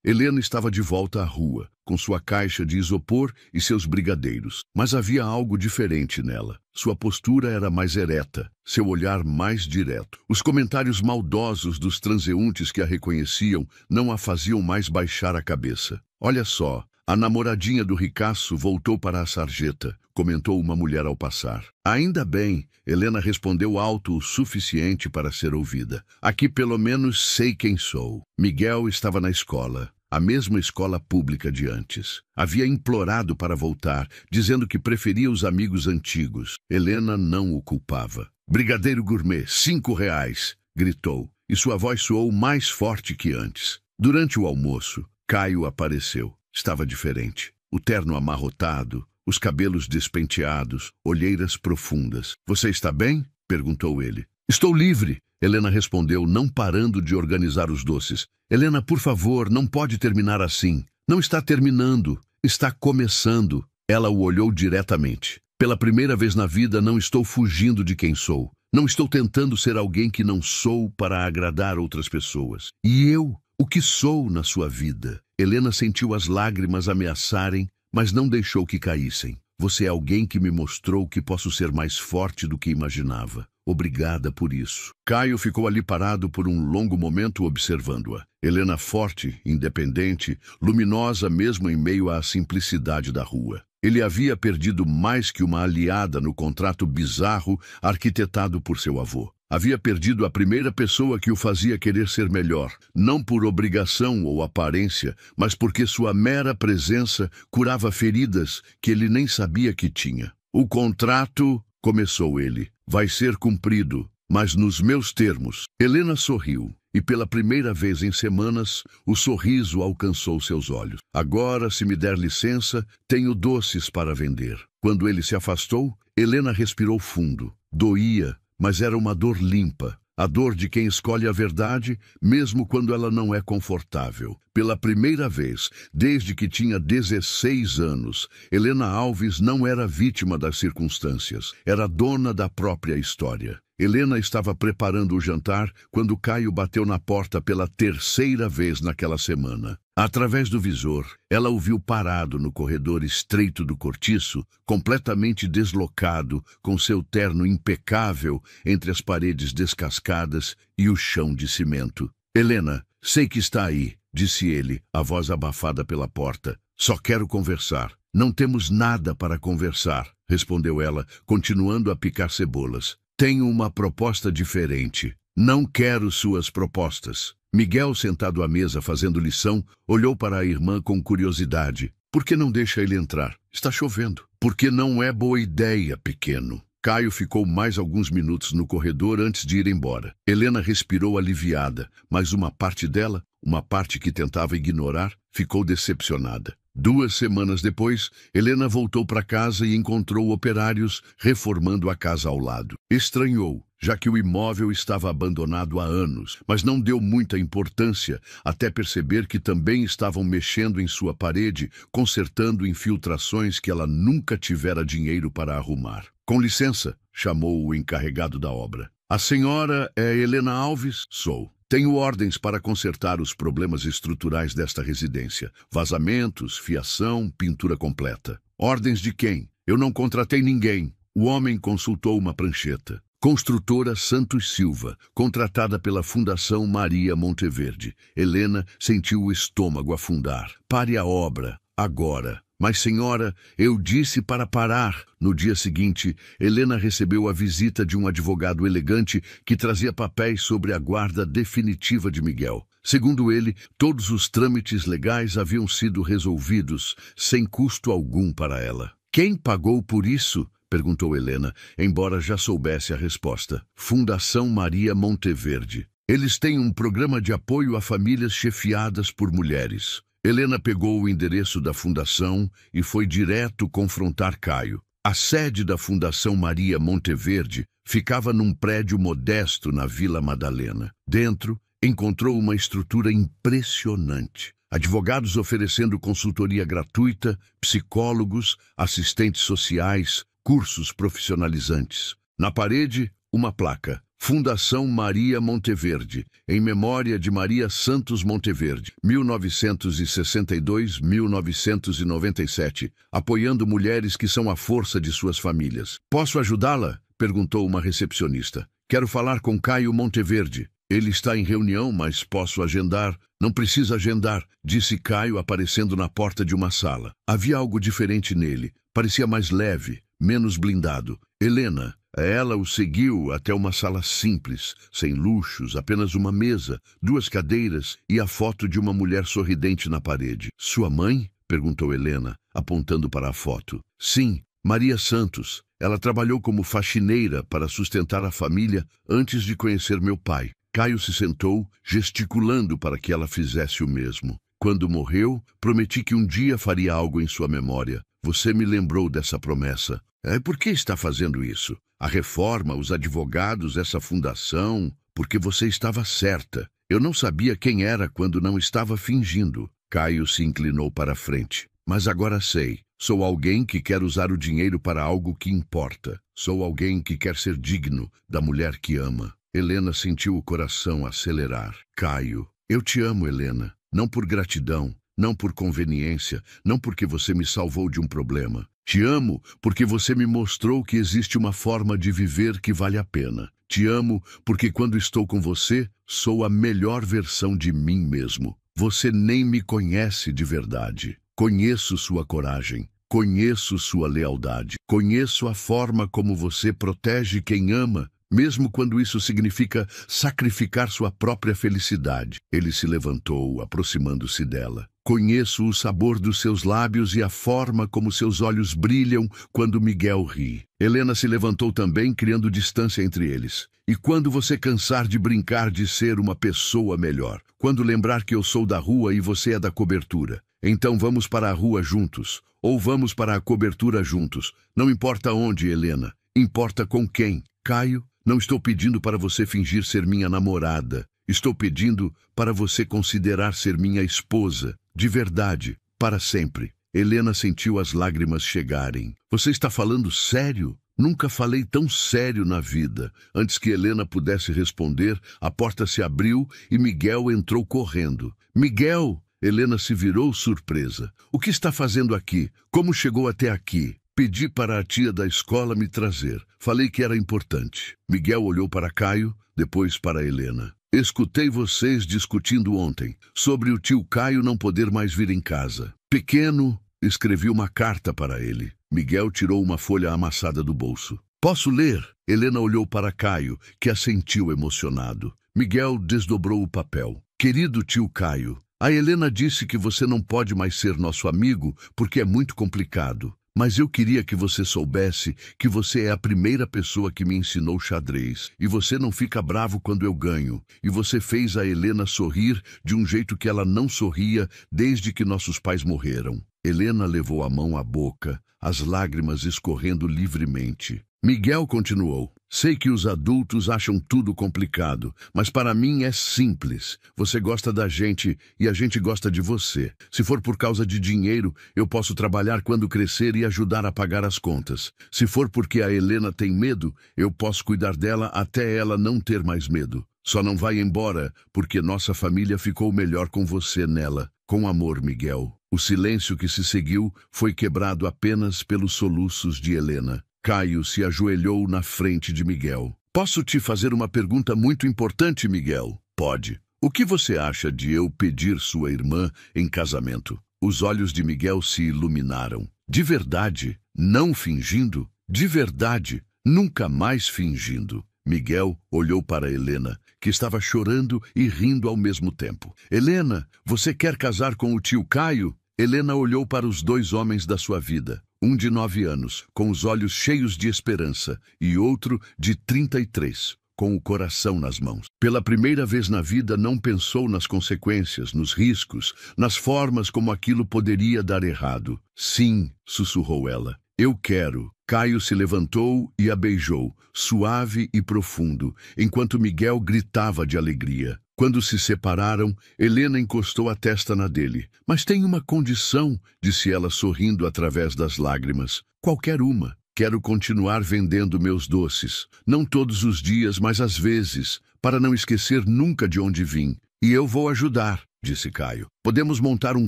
Helena estava de volta à rua, com sua caixa de isopor e seus brigadeiros. Mas havia algo diferente nela. Sua postura era mais ereta, seu olhar mais direto. Os comentários maldosos dos transeuntes que a reconheciam não a faziam mais baixar a cabeça. Olha só, a namoradinha do ricaço voltou para a sarjeta, comentou uma mulher ao passar. Ainda bem, Helena respondeu alto o suficiente para ser ouvida. Aqui pelo menos sei quem sou. Miguel estava na escola, a mesma escola pública de antes. Havia implorado para voltar, dizendo que preferia os amigos antigos. Helena não o culpava. Brigadeiro gourmet, R$5, gritou, e sua voz soou mais forte que antes. Durante o almoço, Caio apareceu. Estava diferente. O terno amarrotado, os cabelos despenteados, olheiras profundas. Você está bem? Perguntou ele. Estou livre, Helena respondeu, não parando de organizar os doces. Helena, por favor, não pode terminar assim. Não está terminando, está começando. Ela o olhou diretamente. Pela primeira vez na vida, não estou fugindo de quem sou. Não estou tentando ser alguém que não sou para agradar outras pessoas. E eu? O que sou na sua vida? Helena sentiu as lágrimas ameaçarem, mas não deixou que caíssem. Você é alguém que me mostrou que posso ser mais forte do que imaginava. Obrigada por isso. Caio ficou ali parado por um longo momento observando-a. Helena forte, independente, luminosa mesmo em meio à simplicidade da rua. Ele havia perdido mais que uma aliada no contrato bizarro arquitetado por seu avô. Havia perdido a primeira pessoa que o fazia querer ser melhor, não por obrigação ou aparência, mas porque sua mera presença curava feridas que ele nem sabia que tinha. O contrato, começou ele, vai ser cumprido, mas nos meus termos. Helena sorriu, e pela primeira vez em semanas, o sorriso alcançou seus olhos. Agora, se me der licença, tenho doces para vender. Quando ele se afastou, Helena respirou fundo. Doía, mas era uma dor limpa, a dor de quem escolhe a verdade, mesmo quando ela não é confortável. Pela primeira vez, desde que tinha 16 anos, Helena Alves não era vítima das circunstâncias, era dona da própria história. Helena estava preparando o jantar quando Caio bateu na porta pela 3ª vez naquela semana. Através do visor, ela o viu parado no corredor estreito do cortiço, completamente deslocado, com seu terno impecável entre as paredes descascadas e o chão de cimento. Helena, sei que está aí, disse ele, a voz abafada pela porta. Só quero conversar. Não temos nada para conversar, respondeu ela, continuando a picar cebolas. Tenho uma proposta diferente. Não quero suas propostas. Miguel, sentado à mesa fazendo lição, olhou para a irmã com curiosidade. Por que não deixa ele entrar? Está chovendo. Porque não é boa ideia, pequeno. Caio ficou mais alguns minutos no corredor antes de ir embora. Helena respirou aliviada, mas uma parte dela, uma parte que tentava ignorar, ficou decepcionada. 2 semanas depois, Helena voltou para casa e encontrou operários reformando a casa ao lado. Estranhou, já que o imóvel estava abandonado há anos, mas não deu muita importância até perceber que também estavam mexendo em sua parede, consertando infiltrações que ela nunca tivera dinheiro para arrumar. Com licença, chamou o encarregado da obra. A senhora é Helena Alves? Sou. Tenho ordens para consertar os problemas estruturais desta residência. Vazamentos, fiação, pintura completa. Ordens de quem? Eu não contratei ninguém. O homem consultou uma prancheta. Construtora Santos Silva, contratada pela Fundação Maria Monteverde. Helena sentiu o estômago afundar. Pare a obra, agora. Mas, senhora, eu disse para parar. No dia seguinte, Helena recebeu a visita de um advogado elegante que trazia papéis sobre a guarda definitiva de Miguel. Segundo ele, todos os trâmites legais haviam sido resolvidos, sem custo algum para ela. Quem pagou por isso? Perguntou Helena, embora já soubesse a resposta. Fundação Maria Monteverde. Eles têm um programa de apoio a famílias chefiadas por mulheres. Helena pegou o endereço da fundação e foi direto confrontar Caio. A sede da Fundação Maria Monteverde ficava num prédio modesto na Vila Madalena. Dentro, encontrou uma estrutura impressionante. Advogados oferecendo consultoria gratuita, psicólogos, assistentes sociais, cursos profissionalizantes. Na parede, uma placa. Fundação Maria Monteverde, em memória de Maria Santos Monteverde, 1962-1997, apoiando mulheres que são a força de suas famílias. Posso ajudá-la? Perguntou uma recepcionista. Quero falar com Caio Monteverde. Ele está em reunião, mas posso agendar. Não precisa agendar, disse Caio aparecendo na porta de uma sala. Havia algo diferente nele. Parecia mais leve, menos blindado. Helena. Ela o seguiu até uma sala simples, sem luxos, apenas uma mesa, 2 cadeiras e a foto de uma mulher sorridente na parede. Sua mãe? Perguntou Helena, apontando para a foto. Sim, Maria Santos. Ela trabalhou como faxineira para sustentar a família antes de conhecer meu pai. Caio se sentou, gesticulando para que ela fizesse o mesmo. Quando morreu, prometi que um dia faria algo em sua memória. Você me lembrou dessa promessa. Por que está fazendo isso? A reforma, os advogados, essa fundação... Porque você estava certa. Eu não sabia quem era quando não estava fingindo. Caio se inclinou para a frente. Mas agora sei. Sou alguém que quer usar o dinheiro para algo que importa. Sou alguém que quer ser digno da mulher que ama. Helena sentiu o coração acelerar. Caio, eu te amo, Helena. Não por gratidão, não por conveniência, não porque você me salvou de um problema. Te amo porque você me mostrou que existe uma forma de viver que vale a pena. Te amo porque quando estou com você, sou a melhor versão de mim mesmo. Você nem me conhece de verdade. Conheço sua coragem. Conheço sua lealdade. Conheço a forma como você protege quem ama, mesmo quando isso significa sacrificar sua própria felicidade. Ele se levantou, aproximando-se dela. Conheço o sabor dos seus lábios e a forma como seus olhos brilham quando Miguel ri. Helena se levantou também, criando distância entre eles. E quando você cansar de brincar de ser uma pessoa melhor, quando lembrar que eu sou da rua e você é da cobertura, então vamos para a rua juntos, ou vamos para a cobertura juntos. Não importa onde, Helena, importa com quem. Caio, não estou pedindo para você fingir ser minha namorada. Estou pedindo para você considerar ser minha esposa, de verdade, para sempre. Helena sentiu as lágrimas chegarem. Você está falando sério? Nunca falei tão sério na vida. Antes que Helena pudesse responder, a porta se abriu e Miguel entrou correndo. Miguel! Helena se virou surpresa. O que está fazendo aqui? Como chegou até aqui? Pedi para a tia da escola me trazer. Falei que era importante. Miguel olhou para Caio, depois para Helena. Escutei vocês discutindo ontem sobre o tio Caio não poder mais vir em casa. Pequeno, escrevi uma carta para ele. Miguel tirou uma folha amassada do bolso. Posso ler? Helena olhou para Caio, que assentiu emocionado. Miguel desdobrou o papel. Querido tio Caio, a Helena disse que você não pode mais ser nosso amigo porque é muito complicado. Mas eu queria que você soubesse que você é a primeira pessoa que me ensinou xadrez. E você não fica bravo quando eu ganho. E você fez a Helena sorrir de um jeito que ela não sorria desde que nossos pais morreram. Helena levou a mão à boca, as lágrimas escorrendo livremente. Miguel continuou. Sei que os adultos acham tudo complicado, mas para mim é simples. Você gosta da gente e a gente gosta de você. Se for por causa de dinheiro, eu posso trabalhar quando crescer e ajudar a pagar as contas. Se for porque a Helena tem medo, eu posso cuidar dela até ela não ter mais medo. Só não vai embora, porque nossa família ficou melhor com você nela. Com amor, Miguel. O silêncio que se seguiu foi quebrado apenas pelos soluços de Helena. Caio se ajoelhou na frente de Miguel. Posso te fazer uma pergunta muito importante, Miguel? Pode. O que você acha de eu pedir sua irmã em casamento? Os olhos de Miguel se iluminaram. De verdade? Não fingindo? De verdade? Nunca mais fingindo. Miguel olhou para Helena, que estava chorando e rindo ao mesmo tempo. Helena, você quer casar com o tio Caio? Helena olhou para os dois homens da sua vida. Um de 9 anos, com os olhos cheios de esperança, e outro de 33, com o coração nas mãos. Pela primeira vez na vida não pensou nas consequências, nos riscos, nas formas como aquilo poderia dar errado. Sim, sussurrou ela. Eu quero. Caio se levantou e a beijou, suave e profundo, enquanto Miguel gritava de alegria. Quando se separaram, Helena encostou a testa na dele. Mas tem uma condição, disse ela sorrindo através das lágrimas. Qualquer uma. Quero continuar vendendo meus doces. Não todos os dias, mas às vezes, para não esquecer nunca de onde vim. E eu vou ajudar, disse Caio. Podemos montar um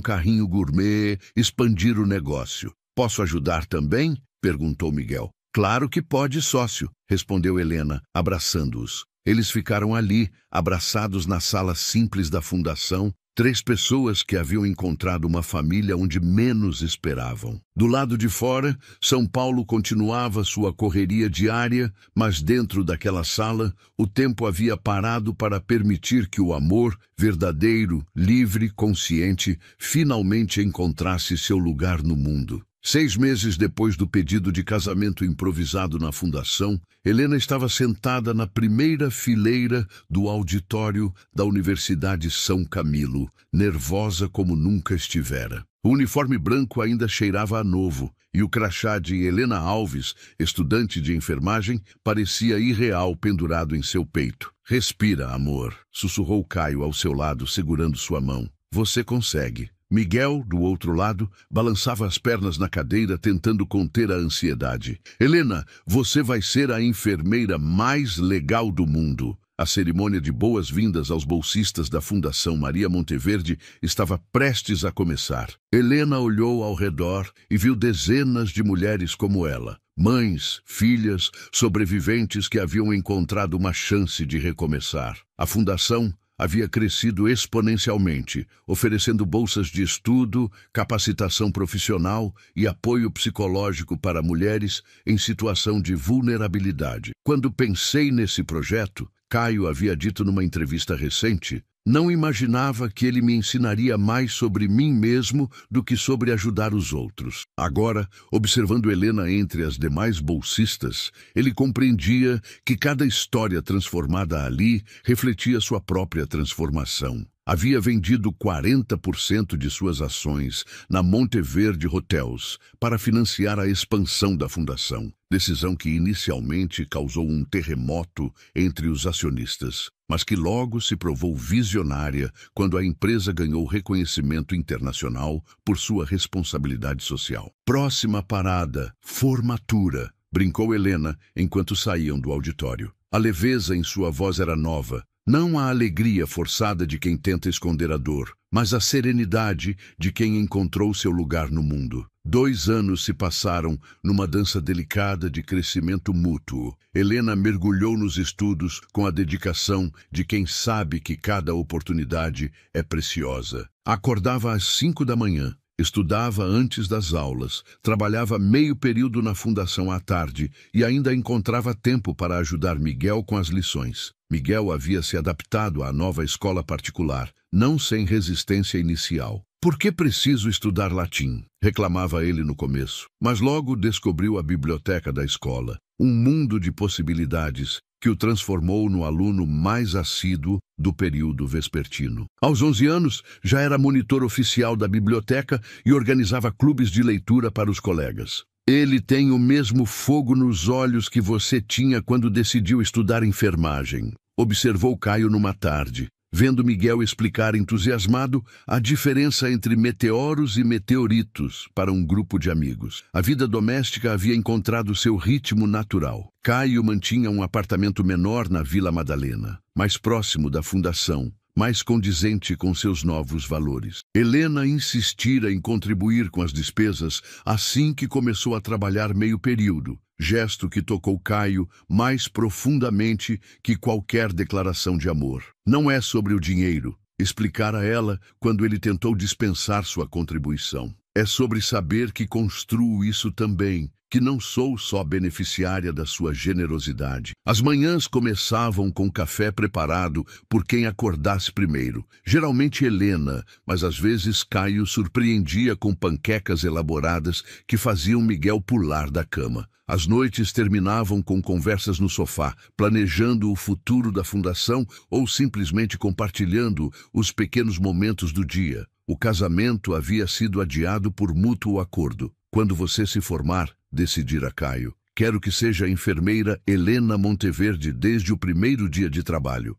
carrinho gourmet, expandir o negócio. Posso ajudar também? Perguntou Miguel. Claro que pode, sócio, respondeu Helena, abraçando-os. Eles ficaram ali, abraçados na sala simples da fundação, 3 pessoas que haviam encontrado uma família onde menos esperavam. Do lado de fora, São Paulo continuava sua correria diária, mas dentro daquela sala, o tempo havia parado para permitir que o amor, verdadeiro, livre, consciente, finalmente encontrasse seu lugar no mundo. 6 meses depois do pedido de casamento improvisado na fundação, Helena estava sentada na primeira fileira do auditório da Universidade São Camilo, nervosa como nunca estivera. O uniforme branco ainda cheirava a novo, e o crachá de Helena Alves, estudante de enfermagem, parecia irreal pendurado em seu peito. Respira, amor, sussurrou Caio ao seu lado, segurando sua mão. Você consegue. Miguel, do outro lado, balançava as pernas na cadeira, tentando conter a ansiedade. Helena, você vai ser a enfermeira mais legal do mundo. A cerimônia de boas-vindas aos bolsistas da Fundação Maria Monteverde estava prestes a começar. Helena olhou ao redor e viu dezenas de mulheres como ela. Mães, filhas, sobreviventes que haviam encontrado uma chance de recomeçar. A Fundação havia crescido exponencialmente, oferecendo bolsas de estudo, capacitação profissional e apoio psicológico para mulheres em situação de vulnerabilidade. Quando pensei nesse projeto, Caio havia dito numa entrevista recente, não imaginava que ele me ensinaria mais sobre mim mesmo do que sobre ajudar os outros. Agora, observando Helena entre as demais bolsistas, ele compreendia que cada história transformada ali refletia sua própria transformação. Havia vendido 40% de suas ações na Monteverde Hotels para financiar a expansão da fundação, decisão que inicialmente causou um terremoto entre os acionistas, mas que logo se provou visionária quando a empresa ganhou reconhecimento internacional por sua responsabilidade social. Próxima parada, formatura, brincou Helena enquanto saíam do auditório. A leveza em sua voz era nova. Não a alegria forçada de quem tenta esconder a dor, mas a serenidade de quem encontrou seu lugar no mundo. 2 anos se passaram numa dança delicada de crescimento mútuo. Helena mergulhou nos estudos com a dedicação de quem sabe que cada oportunidade é preciosa. Acordava às 5 da manhã, Estudava antes das aulas, trabalhava meio período na fundação à tarde e ainda encontrava tempo para ajudar Miguel com as lições. Miguel havia se adaptado à nova escola particular, não sem resistência inicial. "Por que preciso estudar latim?" reclamava ele no começo. Mas logo descobriu a biblioteca da escola, um mundo de possibilidades que o transformou no aluno mais assíduo do período vespertino. Aos 11 anos, já era monitor oficial da biblioteca e organizava clubes de leitura para os colegas. "Ele tem o mesmo fogo nos olhos que você tinha quando decidiu estudar enfermagem", observou Caio numa tarde, vendo Miguel explicar entusiasmado a diferença entre meteoros e meteoritos para um grupo de amigos. A vida doméstica havia encontrado seu ritmo natural. Caio mantinha um apartamento menor na Vila Madalena, mais próximo da fundação, mais condizente com seus novos valores. Helena insistira em contribuir com as despesas assim que começou a trabalhar meio período, gesto que tocou Caio mais profundamente que qualquer declaração de amor. "Não é sobre o dinheiro", explicara ela quando ele tentou dispensar sua contribuição. "É sobre saber que construo isso também, que não sou só beneficiária da sua generosidade." As manhãs começavam com café preparado por quem acordasse primeiro, geralmente Helena, mas às vezes Caio surpreendia com panquecas elaboradas que faziam Miguel pular da cama. As noites terminavam com conversas no sofá, planejando o futuro da fundação ou simplesmente compartilhando os pequenos momentos do dia. O casamento havia sido adiado por mútuo acordo. "Quando você se formar", decidira Caio, "quero que seja a enfermeira Helena Monteverde desde o primeiro dia de trabalho."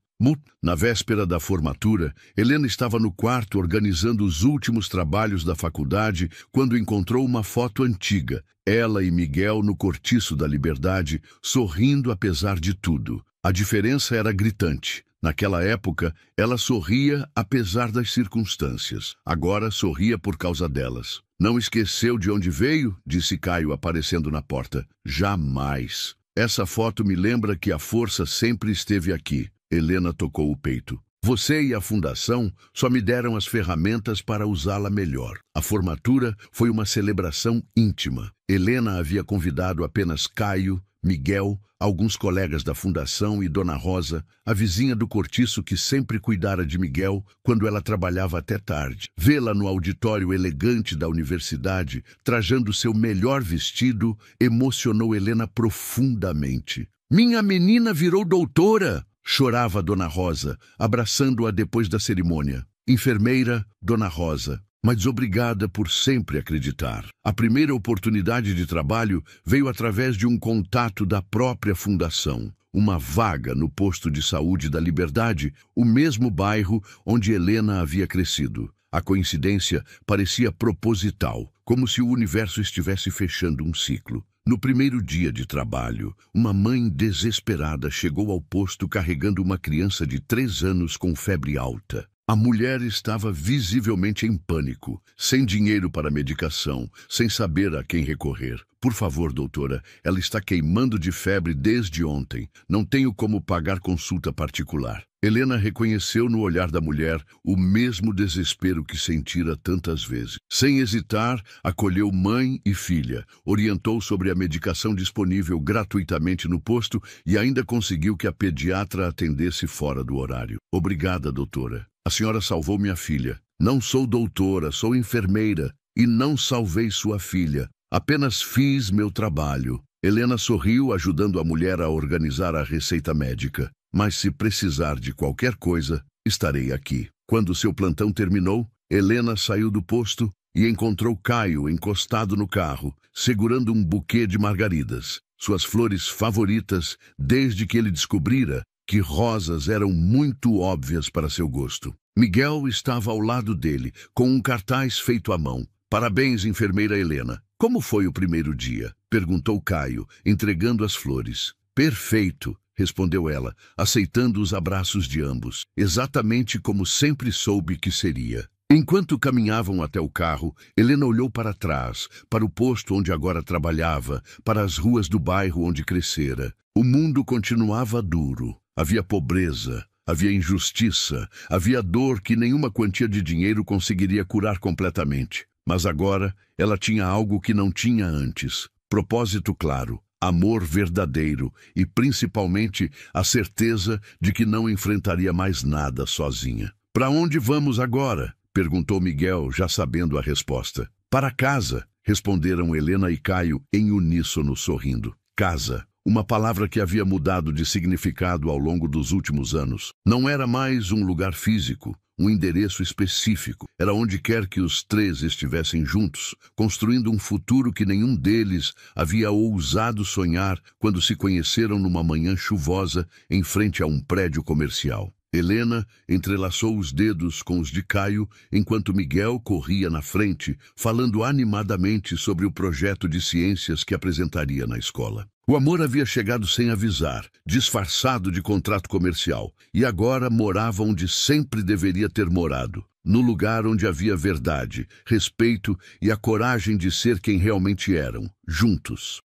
Na véspera da formatura, Helena estava no quarto organizando os últimos trabalhos da faculdade quando encontrou uma foto antiga, ela e Miguel no Cortiço da Liberdade, sorrindo apesar de tudo. A diferença era gritante. Naquela época, ela sorria apesar das circunstâncias. Agora sorria por causa delas. "Não esqueceu de onde veio?", disse Caio aparecendo na porta. "Jamais. Essa foto me lembra que a força sempre esteve aqui." Helena tocou o peito. "Você e a fundação só me deram as ferramentas para usá-la melhor." A formatura foi uma celebração íntima. Helena havia convidado apenas Caio, Miguel, alguns colegas da fundação e Dona Rosa, a vizinha do cortiço que sempre cuidara de Miguel quando ela trabalhava até tarde. Vê-la no auditório elegante da universidade, trajando seu melhor vestido, emocionou Helena profundamente. "Minha menina virou doutora!" chorava Dona Rosa, abraçando-a depois da cerimônia. "Enfermeira, Dona Rosa, mas obrigada por sempre acreditar." A primeira oportunidade de trabalho veio através de um contato da própria fundação. Uma vaga no posto de saúde da Liberdade, o mesmo bairro onde Helena havia crescido. A coincidência parecia proposital, como se o universo estivesse fechando um ciclo. No primeiro dia de trabalho, uma mãe desesperada chegou ao posto carregando uma criança de 3 anos com febre alta. A mulher estava visivelmente em pânico, sem dinheiro para medicação, sem saber a quem recorrer. "Por favor, doutora, ela está queimando de febre desde ontem. Não tenho como pagar consulta particular." Helena reconheceu no olhar da mulher o mesmo desespero que sentira tantas vezes. Sem hesitar, acolheu mãe e filha, orientou sobre a medicação disponível gratuitamente no posto e ainda conseguiu que a pediatra atendesse fora do horário. "Obrigada, doutora. A senhora salvou minha filha." "Não sou doutora, sou enfermeira e não salvei sua filha. Apenas fiz meu trabalho." Helena sorriu, ajudando a mulher a organizar a receita médica. "Mas se precisar de qualquer coisa, estarei aqui." Quando seu plantão terminou, Helena saiu do posto e encontrou Caio encostado no carro, segurando um buquê de margaridas, suas flores favoritas desde que ele descobrira que rosas eram muito óbvias para seu gosto. Miguel estava ao lado dele, com um cartaz feito à mão. "Parabéns, enfermeira Helena." "Como foi o primeiro dia?", perguntou Caio, entregando as flores. "Perfeito", respondeu ela, aceitando os abraços de ambos, exatamente como sempre soube que seria. Enquanto caminhavam até o carro, Helena olhou para trás, para o posto onde agora trabalhava, para as ruas do bairro onde crescera. O mundo continuava duro. Havia pobreza, havia injustiça, havia dor que nenhuma quantia de dinheiro conseguiria curar completamente. Mas agora ela tinha algo que não tinha antes: propósito claro, amor verdadeiro e, principalmente, a certeza de que não enfrentaria mais nada sozinha. "Para onde vamos agora?" perguntou Miguel, já sabendo a resposta. "Para casa", responderam Helena e Caio em uníssono, sorrindo. Casa, uma palavra que havia mudado de significado ao longo dos últimos anos. Não era mais um lugar físico, um endereço específico. Era onde quer que os três estivessem juntos, construindo um futuro que nenhum deles havia ousado sonhar quando se conheceram numa manhã chuvosa em frente a um prédio comercial. Helena entrelaçou os dedos com os de Caio, enquanto Miguel corria na frente, falando animadamente sobre o projeto de ciências que apresentaria na escola. O amor havia chegado sem avisar, disfarçado de contrato comercial, e agora morava onde sempre deveria ter morado, no lugar onde havia verdade, respeito e a coragem de ser quem realmente eram, juntos.